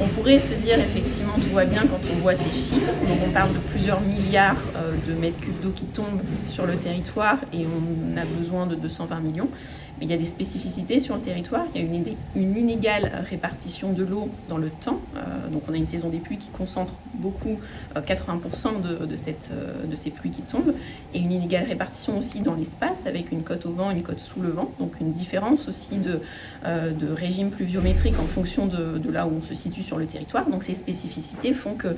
On pourrait se dire effectivement tout va bien quand on voit ces chiffres, donc on parle de plusieurs milliards de mètres cubes d'eau qui tombent sur le territoire et on a besoin de 220 millions. Mais il y a des spécificités sur le territoire, il y a une inégale répartition de l'eau dans le temps, donc on a une saison des pluies qui concentre beaucoup, 80% de ces pluies qui tombent, et une inégale répartition aussi dans l'espace avec une côte au vent et une côte sous le vent, donc une différence aussi de régime pluviométrique en fonction de là où on se situe sur le territoire. Donc ces spécificités font que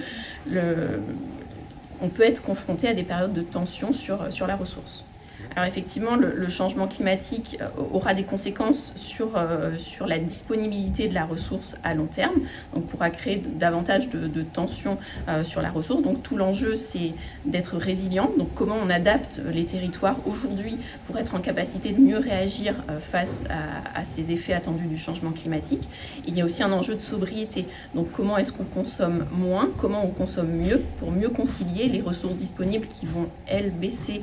on peut être confronté à des périodes de tension sur la ressource. Alors effectivement, le changement climatique aura des conséquences sur la disponibilité de la ressource à long terme, donc pourra créer davantage de tensions sur la ressource. Donc tout l'enjeu, c'est d'être résilient. Donc comment on adapte les territoires aujourd'hui pour être en capacité de mieux réagir face à ces effets attendus du changement climatique. Et il y a aussi un enjeu de sobriété. Donc comment est-ce qu'on consomme moins, comment on consomme mieux pour mieux concilier les ressources disponibles qui vont, elles, baisser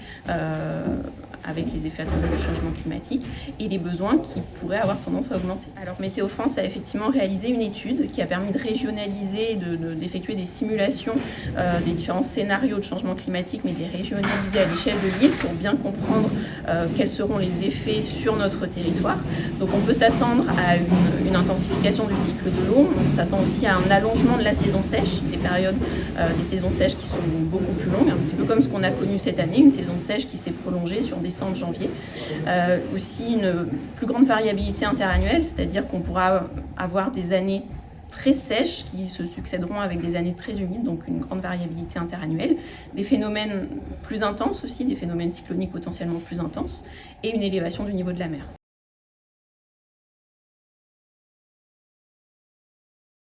avec les effets attendus du changement climatique et les besoins qui pourraient avoir tendance à augmenter. Alors Météo France a effectivement réalisé une étude qui a permis de régionaliser, d'effectuer des simulations des différents scénarios de changement climatique, mais de les régionaliser à l'échelle de l'île pour bien comprendre quels seront les effets sur notre territoire. Donc on peut s'attendre à une intensification du cycle de l'eau, on s'attend aussi à un allongement de la saison sèche, des saisons sèches qui sont beaucoup plus longues, un petit peu comme ce qu'on a connu cette année, une saison sèche qui s'est prolongée sur décembre, janvier. Aussi une plus grande variabilité interannuelle, c'est-à-dire qu'on pourra avoir des années très sèches qui se succéderont avec des années très humides, donc une grande variabilité interannuelle, des phénomènes plus intenses aussi, des phénomènes cycloniques potentiellement plus intenses, et une élévation du niveau de la mer.